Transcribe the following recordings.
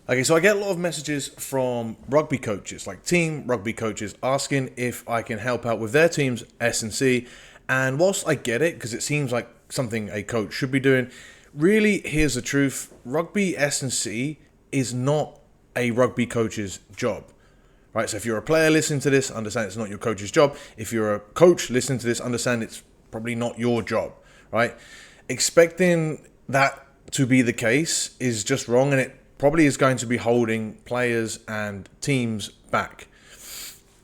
Okay, so I get a lot of messages from rugby coaches, like team rugby coaches, asking if I can help out with their team's S&C. And whilst I get it, because it seems like something a coach should be doing, really, here's the truth. Rugby S&C is not a rugby coach's job. Right? So if you're a player listening to this, understand it's not your coach's job. If you're a coach listening to this, understand it's probably not your job. Right? Expecting that to be the case is just wrong, and it probably is going to be holding players and teams back.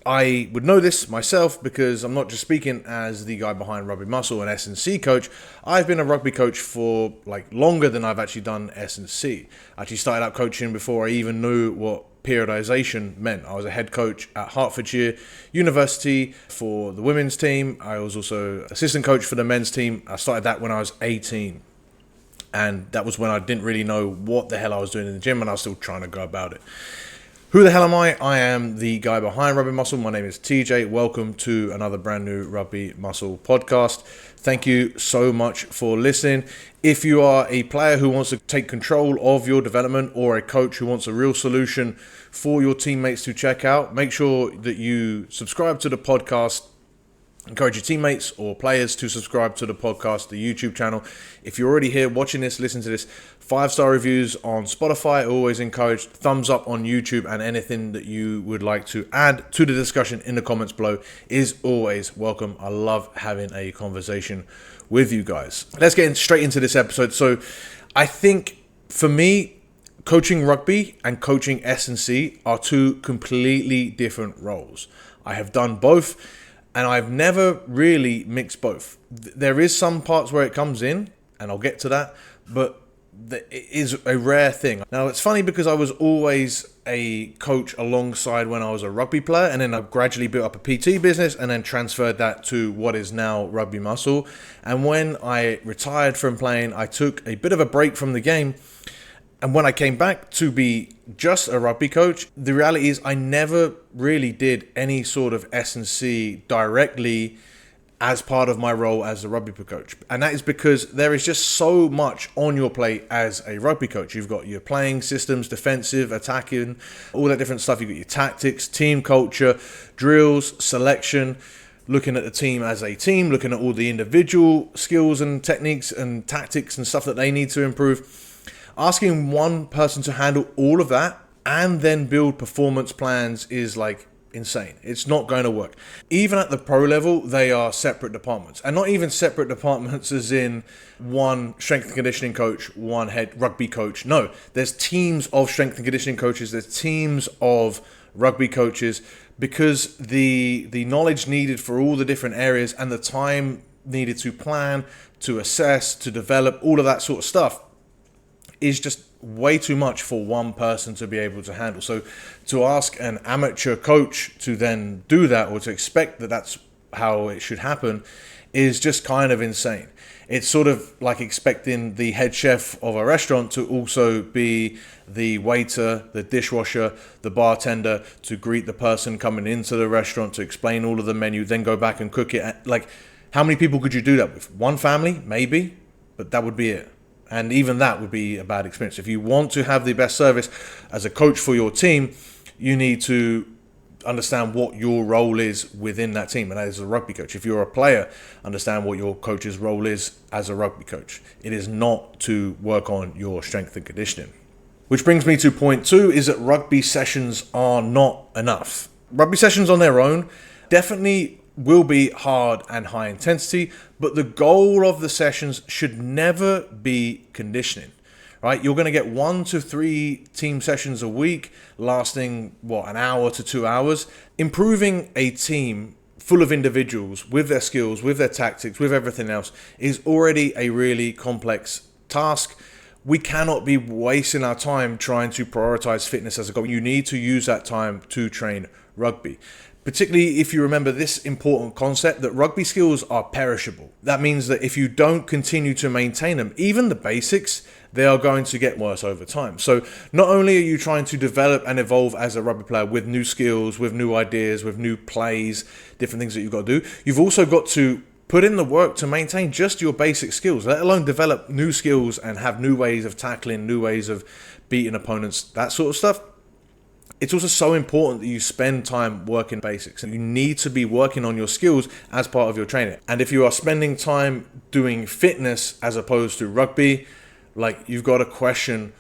I would know this myself because I'm not just speaking as the guy behind Rugby Muscle and S&C coach. I've been a rugby coach for longer than I've actually done S&C. I actually started out coaching before I even knew what periodization meant. I was a head coach at Hertfordshire University for the women's team. I was also assistant coach for the men's team. I started that when I was 18. And that was when I didn't really know what the hell I was doing in the gym, and I was still trying to go about it. Who the hell am I? I am the guy behind Rugby Muscle. My name is TJ. Welcome to another brand new Rugby Muscle podcast. Thank you so much for listening. If you are a player who wants to take control of your development, or a coach who wants a real solution for your teammates to check out, make sure that you subscribe to the podcast. Encourage your teammates or players to subscribe to the podcast, the YouTube channel. If you're already here watching this, listen to this, 5-star reviews on Spotify, always encouraged, thumbs up on YouTube, and anything that you would like to add to the discussion in the comments below is always welcome. I love having a conversation with you guys. Let's get straight into this episode. So I think for me, coaching rugby and coaching S&C are two completely different roles. I have done both. And I've never really mixed both. There is some parts where it comes in, and I'll get to that, but it is a rare thing. Now, it's funny because I was always a coach alongside when I was a rugby player, and then I gradually built up a PT business and then transferred that to what is now Rugby Muscle. And when I retired from playing, I took a bit of a break from the game. And when I came back to be just a rugby coach, the reality is I never really did any sort of S&C directly as part of my role as a rugby coach. And that is because there is just so much on your plate as a rugby coach. You've got your playing systems, defensive, attacking, all that different stuff. You've got your tactics, team culture, drills, selection, looking at the team as a team, looking at all the individual skills and techniques and tactics and stuff that they need to improve. Asking one person to handle all of that and then build performance plans is insane. It's not going to work. Even at the pro level, they are separate departments, and not even separate departments as in one strength and conditioning coach, one head rugby coach. No, there's teams of strength and conditioning coaches. There's teams of rugby coaches, because the knowledge needed for all the different areas and the time needed to plan, to assess, to develop, all of that sort of stuff is just way too much for one person to be able to handle. So to ask an amateur coach to then do that, or to expect that that's how it should happen, is just kind of insane. It's sort of like expecting the head chef of a restaurant to also be the waiter, the dishwasher, the bartender, to greet the person coming into the restaurant, to explain all of the menu, then go back and cook it. How many people could you do that with? One family, maybe, but that would be it. And even that would be a bad experience. If you want to have the best service as a coach for your team, you need to understand what your role is within that team, and that is a rugby coach. If you're a player, understand what your coach's role is as a rugby coach. It is not to work on your strength and conditioning. Which brings me to point 2, is that rugby sessions are not enough. Rugby sessions on their own definitely will be hard and high intensity, but the goal of the sessions should never be conditioning, right? You're going to get 1 to 3 team sessions a week lasting, an hour to 2 hours. Improving a team full of individuals with their skills, with their tactics, with everything else is already a really complex task. We cannot be wasting our time trying to prioritize fitness as a goal. You need to use that time to train rugby. Particularly if you remember this important concept that rugby skills are perishable. That means that if you don't continue to maintain them, even the basics, they are going to get worse over time. So not only are you trying to develop and evolve as a rugby player with new skills, with new ideas, with new plays, different things that you've got to do, you've also got to put in the work to maintain just your basic skills, let alone develop new skills and have new ways of tackling, new ways of beating opponents, that sort of stuff. It's also so important that you spend time working basics, and you need to be working on your skills as part of your training. And if you are spending time doing fitness as opposed to rugby, like, you've got to question,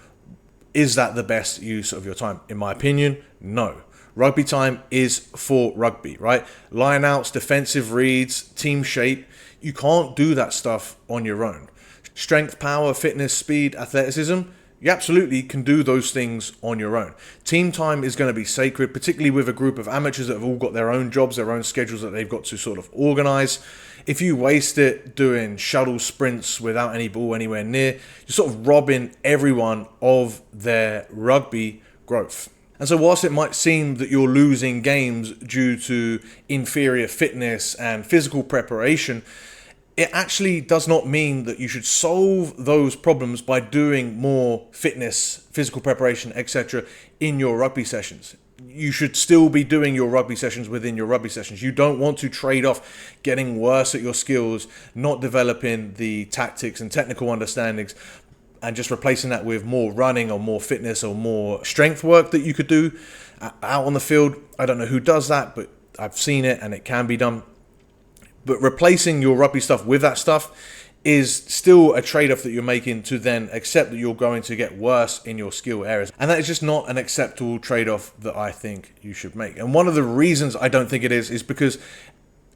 is that the best use of your time? In my opinion, no. Rugby time is for rugby, right? Line outs, defensive reads, team shape. You can't do that stuff on your own. Strength, power, fitness, speed, athleticism, you absolutely can do those things on your own. Team time is going to be sacred, particularly with a group of amateurs that have all got their own jobs, their own schedules that they've got to sort of organize. If you waste it doing shuttle sprints without any ball anywhere near, you're sort of robbing everyone of their rugby growth. And so whilst it might seem that you're losing games due to inferior fitness and physical preparation, it actually does not mean that you should solve those problems by doing more fitness, physical preparation, etc. in your rugby sessions. You should still be doing your rugby sessions within your rugby sessions. You don't want to trade off getting worse at your skills, not developing the tactics and technical understandings, and just replacing that with more running or more fitness or more strength work that you could do out on the field. I don't know who does that, but I've seen it and it can be done. But replacing your rugby stuff with that stuff is still a trade-off that you're making to then accept that you're going to get worse in your skill areas. And that is just not an acceptable trade-off that I think you should make. And one of the reasons I don't think it is because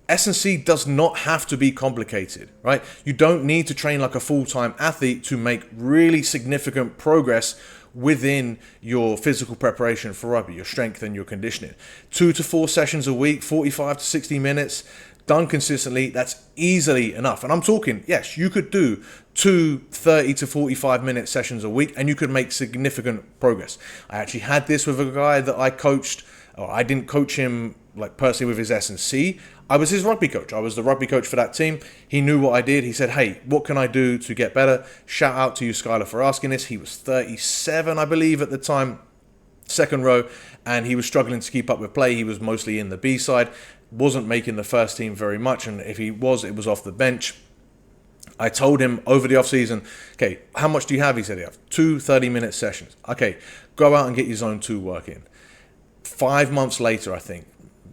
S&C does not have to be complicated, right? You don't need to train like a full-time athlete to make really significant progress within your physical preparation for rugby, your strength and your conditioning. 2 to 4 sessions a week, 45 to 60 minutes, done consistently, that's easily enough. And I'm talking, yes, you could do 2 30 to 45 minute sessions a week and you could make significant progress. I actually had this with a guy that I coached, or I didn't coach him like personally with his S&C. I was his rugby coach. I was the rugby coach for that team. He knew what I did. He said, hey, what can I do to get better? Shout out to you, Skylar, for asking this. He was 37, I believe, at the time, second row, and he was struggling to keep up with play. He was mostly in the B side, wasn't making the first team very much, and if he was, it was off the bench. I told him over the off season, okay, how much do you have? He said, I have 2 30-minute sessions. Okay, go out and get your zone 2 work in. 5 months later, I think,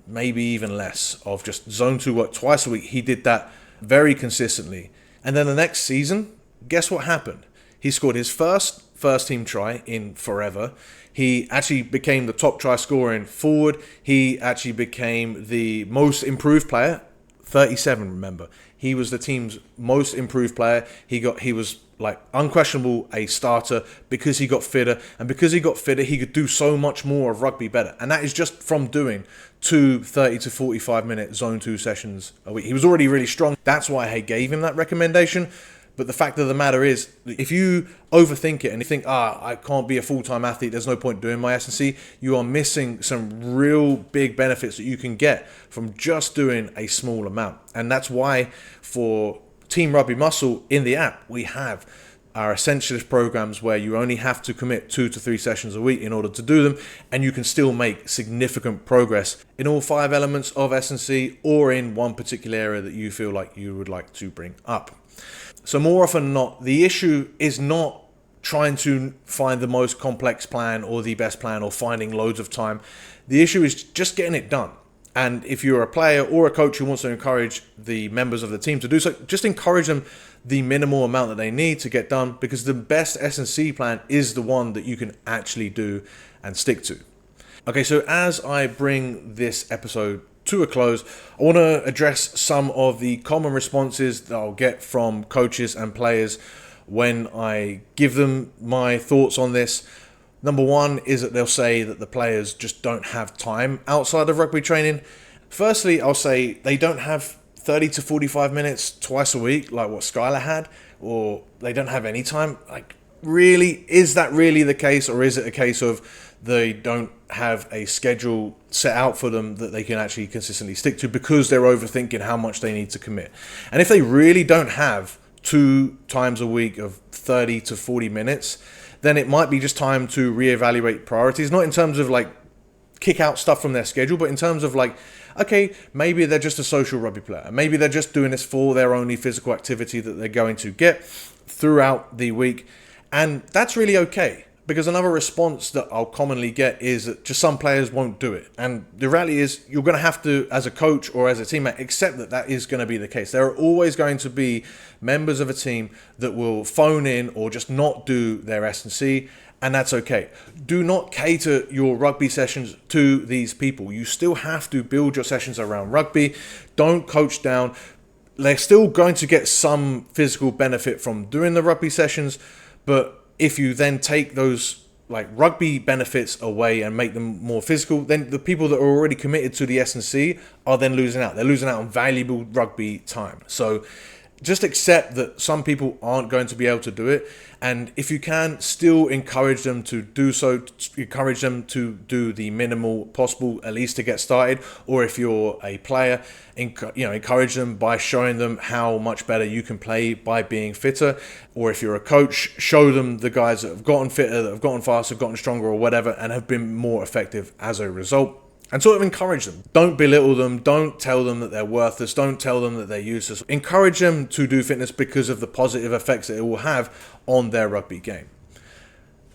maybe even less, of just zone 2 work twice a week. He did that very consistently. And then the next season, guess what happened? He scored his first team try in forever. He actually became the top try scorer in forward. He actually became the most improved player, 37, remember. He was the team's most improved player. He was like unquestionable a starter because he got fitter, and because he got fitter, he could do so much more of rugby better. And that is just from doing 2 30 to 45 minute zone 2 sessions a week. He was already really strong. That's why I gave him that recommendation. But the fact of the matter is, if you overthink it and you think, I can't be a full-time athlete, there's no point doing my S&C, you are missing some real big benefits that you can get from just doing a small amount. And that's why for Team Rugby Muscle in the app, we have our essentialist programs where you only have to commit 2 to 3 sessions a week in order to do them, and you can still make significant progress in all 5 elements of S&C or in one particular area that you feel like you would like to bring up. So more often than not, the issue is not trying to find the most complex plan or the best plan or finding loads of time. The issue is just getting it done. And if you're a player or a coach who wants to encourage the members of the team to do so, just encourage them the minimal amount that they need to get done, because the best S&C plan is the one that you can actually do and stick to. Okay, so as I bring this episode to a close, I want to address some of the common responses that I'll get from coaches and players when I give them my thoughts on this. Number one is that they'll say that the players just don't have time outside of rugby training. Firstly, I'll say they don't have 30 to 45 minutes twice a week like what Skylar had, or they don't have any time. Like, really, is that really the case, or is it a case of they don't have a schedule set out for them that they can actually consistently stick to because they're overthinking how much they need to commit? And if they really don't have 2 times a week of 30 to 40 minutes, then it might be just time to reevaluate priorities, not in terms of like kick out stuff from their schedule, but in terms of like, okay, maybe they're just a social rugby player. Maybe they're just doing this for their only physical activity that they're going to get throughout the week. And that's really okay. Because another response that I'll commonly get is that just some players won't do it. And the reality is you're going to have to, as a coach or as a teammate, accept that that is going to be the case. There are always going to be members of a team that will phone in or just not do their S&C, and that's okay. Do not cater your rugby sessions to these people. You still have to build your sessions around rugby. Don't coach down. They're still going to get some physical benefit from doing the rugby sessions, but if you then take those like rugby benefits away and make them more physical, then the people that are already committed to the S&C are then losing out. They're losing out on valuable rugby time. So just accept that some people aren't going to be able to do it. And if you can, still encourage them to do so. Encourage them to do the minimal possible, at least to get started. Or if you're a player, encourage them by showing them how much better you can play by being fitter. Or if you're a coach, show them the guys that have gotten fitter, that have gotten faster, gotten stronger or whatever, and have been more effective as a result. And sort of encourage them. Don't belittle them. Don't tell them that they're worthless. Don't tell them that they're useless. Encourage them to do fitness because of the positive effects that it will have on their rugby game.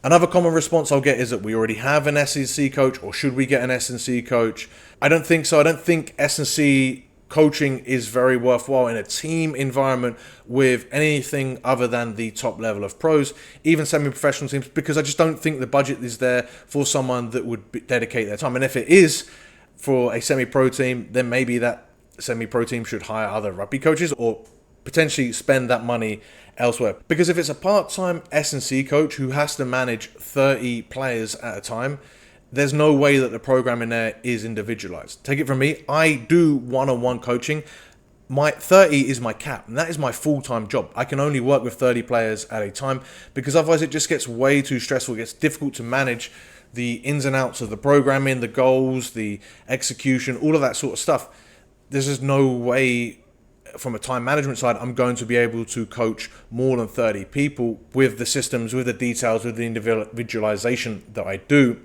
Another common response I'll get is that we already have an S&C coach, or should we get an S&C coach? I don't think so. I don't think S&C coaching is very worthwhile in a team environment with anything other than the top level of pros, even semi-professional teams, because I just don't think the budget is there for someone that would dedicate their time. And if it is for a semi-pro team, then maybe that semi-pro team should hire other rugby coaches or potentially spend that money elsewhere. Because if it's a part-time S&C coach who has to manage 30 players at a time, there's no way that the program in there is individualized. Take it from me, I do one-on-one coaching. My 30 is my cap, and that is my full-time job. I can only work with 30 players at a time because otherwise it just gets way too stressful. It gets difficult to manage the ins and outs of the programming, the goals, the execution, all of that sort of stuff. There's just no way from a time management side I'm going to be able to coach more than 30 people with the systems, with the details, with the individualization that I do.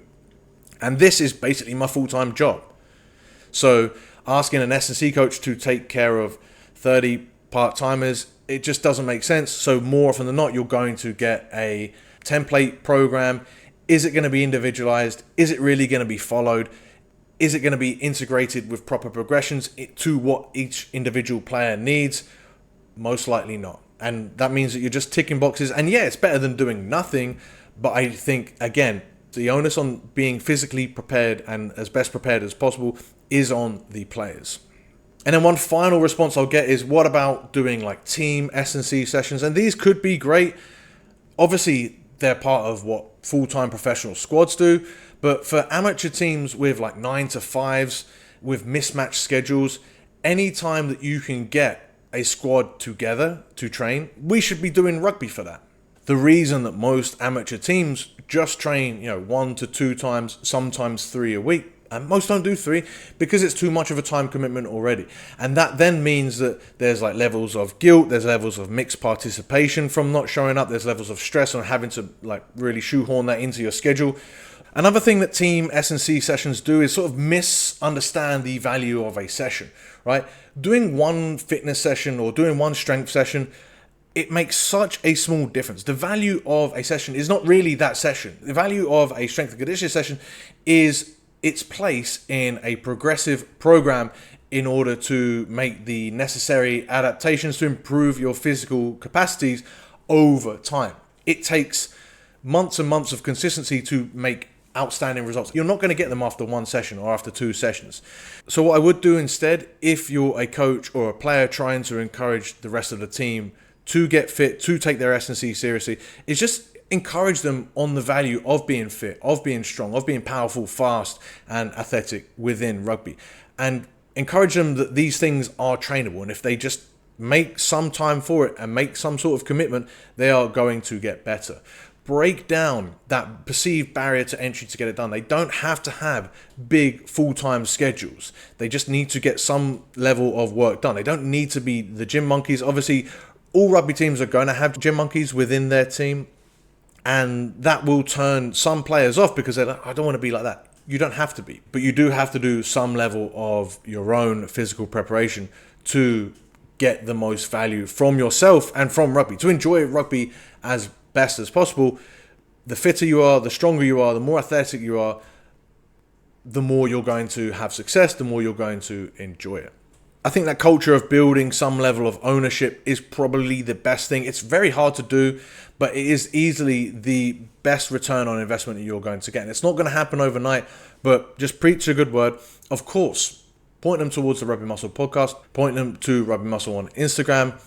And this is basically my full-time job. So asking an S&C coach to take care of 30 part-timers, it just doesn't make sense. So more often than not, you're going to get a template program. Is it going to be individualized? Is it really going to be followed? Is it going to be integrated with proper progressions to what each individual player needs? Most likely not. And that means that you're just ticking boxes. And yeah, it's better than doing nothing. But I think, again, the onus on being physically prepared and as best prepared as possible is on the players. And then one final response I'll get is, what about doing like team S&C sessions? And these could be great. Obviously, they're part of what full-time professional squads do. But for amateur teams with like 9 to 5s, with mismatched schedules, any time that you can get a squad together to train, we should be doing rugby for that. The reason that most amateur teams just train, 1 to 2 times, sometimes 3 a week, and most don't do 3 because it's too much of a time commitment already. And that then means that there's like levels of guilt, there's levels of mixed participation from not showing up, there's levels of stress on having to like really shoehorn that into your schedule. Another thing that team S&C sessions do is sort of misunderstand the value of a session, right? Doing one fitness session or doing one strength session, it makes such a small difference. The value of a session is not really that session. The value of a strength and conditioning session is its place in a progressive program in order to make the necessary adaptations to improve your physical capacities over time. It takes months and months of consistency to make outstanding results. You're not going to get them after one session or after 2 sessions. So what I would do instead, if you're a coach or a player trying to encourage the rest of the team to get fit, to take their S&C seriously, is just encourage them on the value of being fit, of being strong, of being powerful, fast, and athletic within rugby. And encourage them that these things are trainable. And if they just make some time for it and make some sort of commitment, they are going to get better. Break down that perceived barrier to entry to get it done. They don't have to have big full-time schedules. They just need to get some level of work done. They don't need to be the gym monkeys. Obviously, all rugby teams are going to have gym monkeys within their team, and that will turn some players off because they're like, I don't want to be like that. You don't have to be, but you do have to do some level of your own physical preparation to get the most value from yourself and from rugby, to enjoy rugby as best as possible. the fitter you are, the stronger you are, the more athletic you are, the more you're going to have success, the more you're going to enjoy it. I think that culture of building some level of ownership is probably the best thing. It's very hard to do, but it is easily the best return on investment that you're going to get. And it's not going to happen overnight, but just preach a good word. Of course, point them towards the Rugby Muscle podcast, point them to Rugby Muscle on Instagram.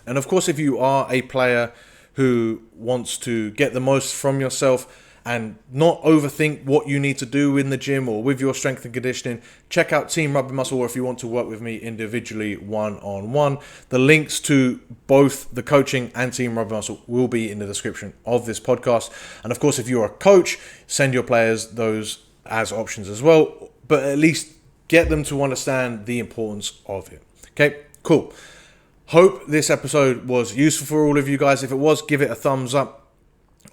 And of course, if you are a player who wants to get the most from yourself and not overthink what you need to do in the gym or with your strength and conditioning, check out Team Rugby Muscle, or if you want to work with me individually one-on-one. The links to both the coaching and Team Rugby Muscle will be in the description of this podcast. And of course, if you're a coach, send your players those as options as well, but at least get them to understand the importance of it. Okay, cool. Hope this episode was useful for all of you guys. If it was, give it a thumbs up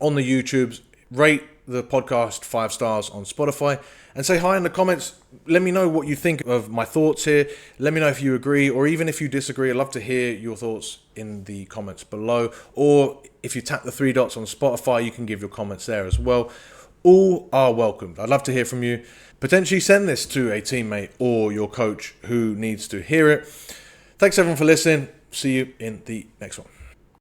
on the YouTubes. Rate the podcast 5 stars on Spotify and say hi in the comments. Let me know what you think of my thoughts here. Let me know if you agree or even if you disagree. I'd love to hear your thoughts in the comments below. Or if you tap the 3 dots on Spotify, you can give your comments there as well. All are welcomed. I'd love to hear from you. Potentially send this to a teammate or your coach who needs to hear it. Thanks everyone for listening. See you in the next one.